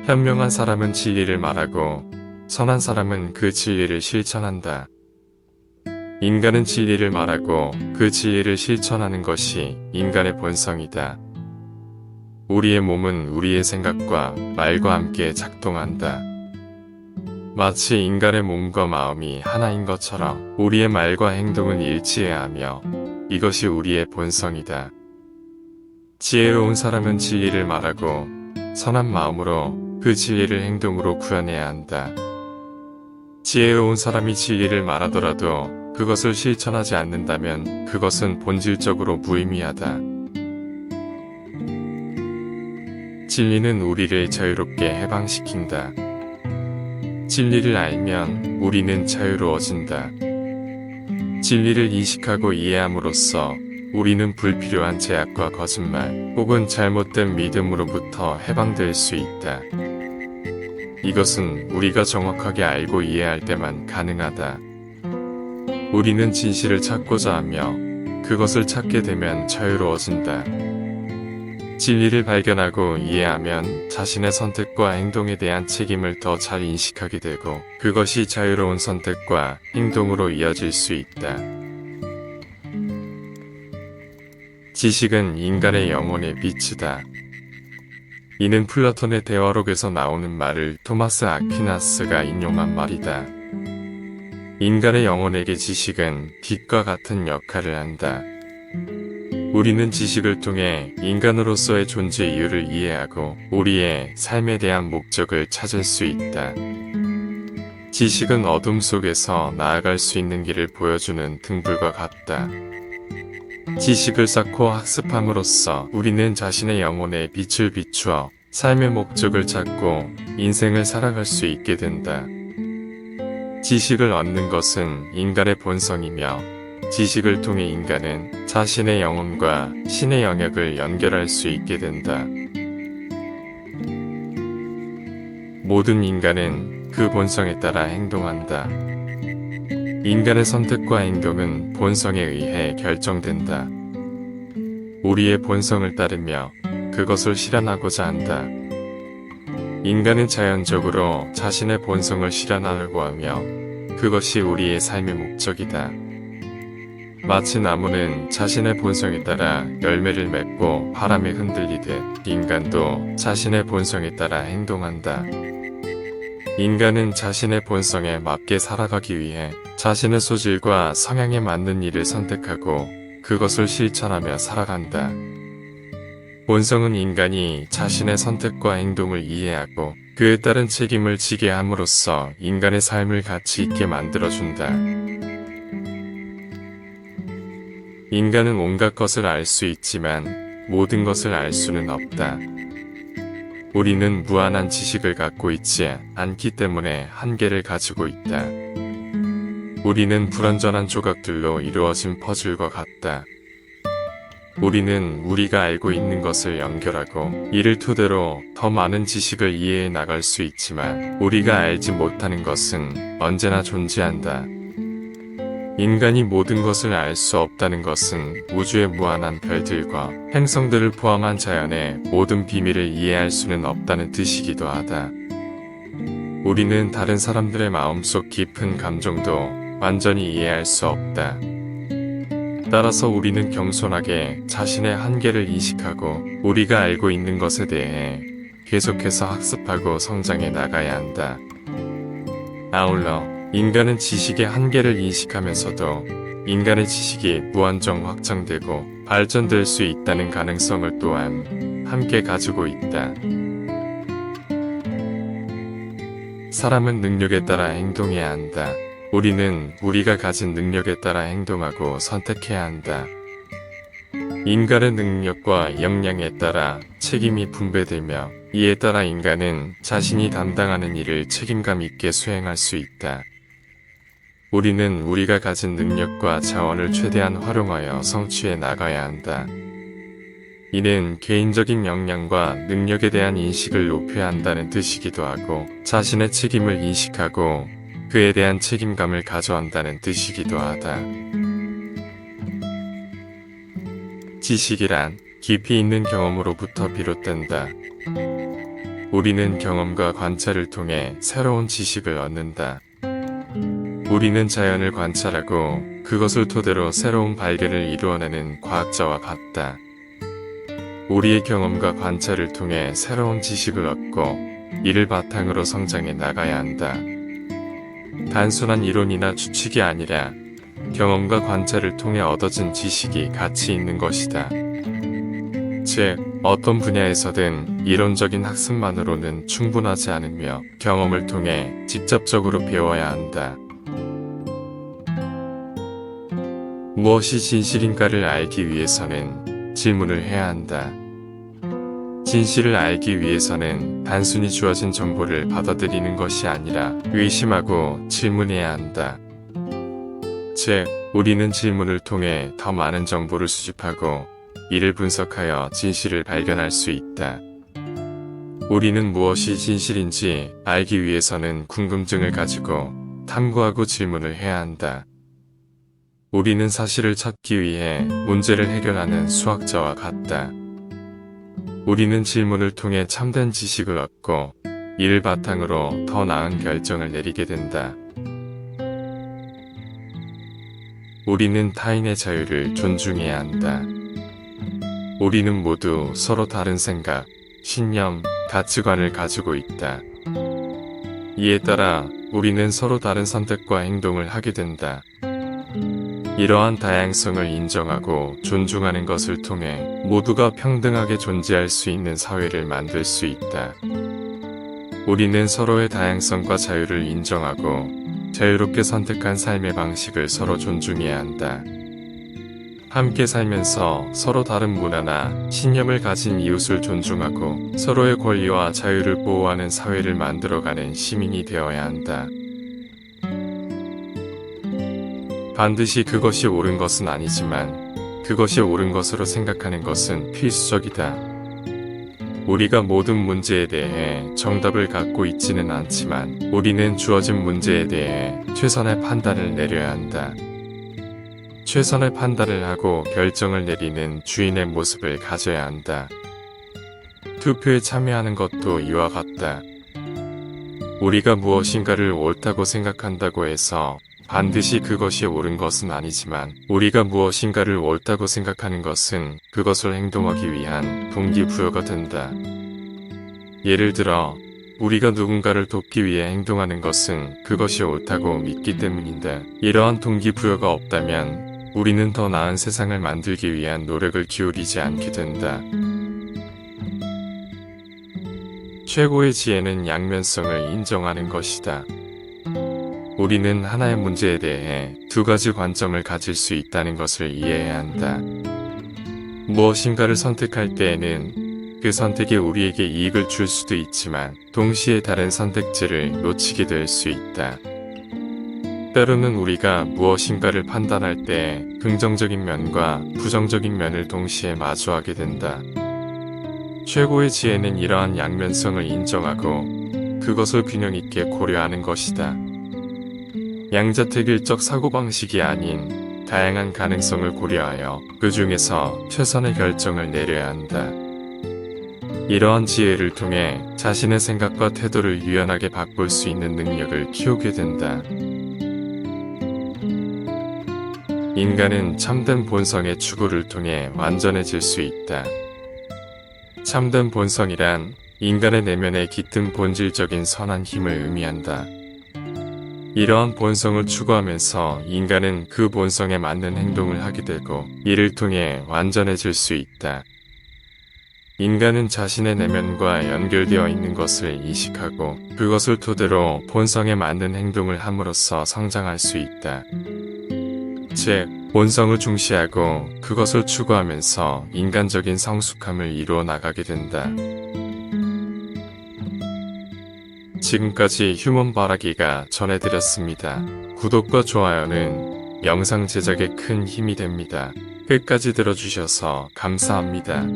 현명한 사람은 진리를 말하고 선한 사람은 그 진리를 실천한다. 인간은 진리를 말하고 그 진리를 실천하는 것이 인간의 본성이다. 우리의 몸은 우리의 생각과 말과 함께 작동한다. 마치 인간의 몸과 마음이 하나인 것처럼 우리의 말과 행동은 일치해야 하며 이것이 우리의 본성이다. 지혜로운 사람은 진리를 말하고 선한 마음으로 그 진리를 행동으로 구현해야 한다. 지혜로운 사람이 진리를 말하더라도 그것을 실천하지 않는다면 그것은 본질적으로 무의미하다. 진리는 우리를 자유롭게 해방시킨다. 진리를 알면 우리는 자유로워진다. 진리를 인식하고 이해함으로써 우리는 불필요한 제약과 거짓말 혹은 잘못된 믿음으로부터 해방될 수 있다. 이것은 우리가 정확하게 알고 이해할 때만 가능하다. 우리는 진실을 찾고자 하며 그것을 찾게 되면 자유로워진다. 진리를 발견하고 이해하면 자신의 선택과 행동에 대한 책임을 더 잘 인식하게 되고 그것이 자유로운 선택과 행동으로 이어질 수 있다. 지식은 인간의 영혼의 빛이다. 이는 플라톤의 대화록에서 나오는 말을 토마스 아퀴나스가 인용한 말이다. 인간의 영혼에게 지식은 빛과 같은 역할을 한다. 우리는 지식을 통해 인간으로서의 존재 이유를 이해하고 우리의 삶에 대한 목적을 찾을 수 있다. 지식은 어둠 속에서 나아갈 수 있는 길을 보여주는 등불과 같다. 지식을 쌓고 학습함으로써 우리는 자신의 영혼에 빛을 비추어 삶의 목적을 찾고 인생을 살아갈 수 있게 된다. 지식을 얻는 것은 인간의 본성이며 지식을 통해 인간은 자신의 영혼과 신의 영역을 연결할 수 있게 된다. 모든 인간은 그 본성에 따라 행동한다. 인간의 선택과 행동은 본성에 의해 결정된다. 우리의 본성을 따르며 그것을 실현하고자 한다. 인간은 자연적으로 자신의 본성을 실현하려고 하며 그것이 우리의 삶의 목적이다. 마치 나무는 자신의 본성에 따라 열매를 맺고 바람에 흔들리듯 인간도 자신의 본성에 따라 행동한다. 인간은 자신의 본성에 맞게 살아가기 위해 자신의 소질과 성향에 맞는 일을 선택하고 그것을 실천하며 살아간다. 본성은 인간이 자신의 선택과 행동을 이해하고 그에 따른 책임을 지게 함으로써 인간의 삶을 가치 있게 만들어준다. 인간은 온갖 것을 알 수 있지만 모든 것을 알 수는 없다. 우리는 무한한 지식을 갖고 있지 않기 때문에 한계를 가지고 있다. 우리는 불완전한 조각들로 이루어진 퍼즐과 같다. 우리는 우리가 알고 있는 것을 연결하고 이를 토대로 더 많은 지식을 이해해 나갈 수 있지만 우리가 알지 못하는 것은 언제나 존재한다. 인간이 모든 것을 알 수 없다는 것은 우주의 무한한 별들과 행성들을 포함한 자연의 모든 비밀을 이해할 수는 없다는 뜻이기도 하다. 우리는 다른 사람들의 마음속 깊은 감정도 완전히 이해할 수 없다. 따라서 우리는 겸손하게 자신의 한계를 인식하고 우리가 알고 있는 것에 대해 계속해서 학습하고 성장해 나가야 한다. 아울러 인간은 지식의 한계를 인식하면서도 인간의 지식이 무한정 확장되고 발전될 수 있다는 가능성을 또한 함께 가지고 있다. 사람은 능력에 따라 행동해야 한다. 우리는 우리가 가진 능력에 따라 행동하고 선택해야 한다. 인간의 능력과 역량에 따라 책임이 분배되며 이에 따라 인간은 자신이 담당하는 일을 책임감 있게 수행할 수 있다. 우리는 우리가 가진 능력과 자원을 최대한 활용하여 성취해 나가야 한다. 이는 개인적인 역량과 능력에 대한 인식을 높여야 한다는 뜻이기도 하고 자신의 책임을 인식하고 그에 대한 책임감을 가져온다는 뜻이기도 하다. 지식이란 깊이 있는 경험으로부터 비롯된다. 우리는 경험과 관찰을 통해 새로운 지식을 얻는다. 우리는 자연을 관찰하고 그것을 토대로 새로운 발견을 이루어내는 과학자와 같다. 우리의 경험과 관찰을 통해 새로운 지식을 얻고 이를 바탕으로 성장해 나가야 한다. 단순한 이론이나 추측이 아니라 경험과 관찰을 통해 얻어진 지식이 가치 있는 것이다. 즉, 어떤 분야에서든 이론적인 학습만으로는 충분하지 않으며 경험을 통해 직접적으로 배워야 한다. 무엇이 진실인가를 알기 위해서는 질문을 해야 한다. 진실을 알기 위해서는 단순히 주어진 정보를 받아들이는 것이 아니라 의심하고 질문해야 한다. 즉, 우리는 질문을 통해 더 많은 정보를 수집하고 이를 분석하여 진실을 발견할 수 있다. 우리는 무엇이 진실인지 알기 위해서는 궁금증을 가지고 탐구하고 질문을 해야 한다. 우리는 사실을 찾기 위해 문제를 해결하는 수학자와 같다. 우리는 질문을 통해 참된 지식을 얻고 이를 바탕으로 더 나은 결정을 내리게 된다. 우리는 타인의 자유를 존중해야 한다. 우리는 모두 서로 다른 생각, 신념, 가치관을 가지고 있다. 이에 따라 우리는 서로 다른 선택과 행동을 하게 된다. 이러한 다양성을 인정하고 존중하는 것을 통해 모두가 평등하게 존재할 수 있는 사회를 만들 수 있다. 우리는 서로의 다양성과 자유를 인정하고 자유롭게 선택한 삶의 방식을 서로 존중해야 한다. 함께 살면서 서로 다른 문화나 신념을 가진 이웃을 존중하고 서로의 권리와 자유를 보호하는 사회를 만들어가는 시민이 되어야 한다. 반드시 그것이 옳은 것은 아니지만 그것이 옳은 것으로 생각하는 것은 필수적이다. 우리가 모든 문제에 대해 정답을 갖고 있지는 않지만 우리는 주어진 문제에 대해 최선의 판단을 내려야 한다. 최선의 판단을 하고 결정을 내리는 주인의 모습을 가져야 한다. 투표에 참여하는 것도 이와 같다. 우리가 무엇인가를 옳다고 생각한다고 해서 반드시 그것이 옳은 것은 아니지만 우리가 무엇인가를 옳다고 생각하는 것은 그것을 행동하기 위한 동기부여가 된다. 예를 들어 우리가 누군가를 돕기 위해 행동하는 것은 그것이 옳다고 믿기 때문인데 이러한 동기부여가 없다면 우리는 더 나은 세상을 만들기 위한 노력을 기울이지 않게 된다. 최고의 지혜는 양면성을 인정하는 것이다. 우리는 하나의 문제에 대해 두 가지 관점을 가질 수 있다는 것을 이해해야 한다. 무엇인가를 선택할 때에는 그 선택이 우리에게 이익을 줄 수도 있지만 동시에 다른 선택지를 놓치게 될 수 있다. 때로는 우리가 무엇인가를 판단할 때 긍정적인 면과 부정적인 면을 동시에 마주하게 된다. 최고의 지혜는 이러한 양면성을 인정하고 그것을 균형 있게 고려하는 것이다. 양자택일적 사고방식이 아닌 다양한 가능성을 고려하여 그 중에서 최선의 결정을 내려야 한다. 이러한 지혜를 통해 자신의 생각과 태도를 유연하게 바꿀 수 있는 능력을 키우게 된다. 인간은 참된 본성의 추구를 통해 완전해질 수 있다. 참된 본성이란 인간의 내면의 깃든 본질적인 선한 힘을 의미한다. 이러한 본성을 추구하면서 인간은 그 본성에 맞는 행동을 하게 되고 이를 통해 완전해질 수 있다. 인간은 자신의 내면과 연결되어 있는 것을 인식하고 그것을 토대로 본성에 맞는 행동을 함으로써 성장할 수 있다. 즉, 본성을 중시하고 그것을 추구하면서 인간적인 성숙함을 이루어 나가게 된다. 지금까지 휴먼 바라기가 전해드렸습니다. 구독과 좋아요는 영상 제작에 큰 힘이 됩니다. 끝까지 들어주셔서 감사합니다.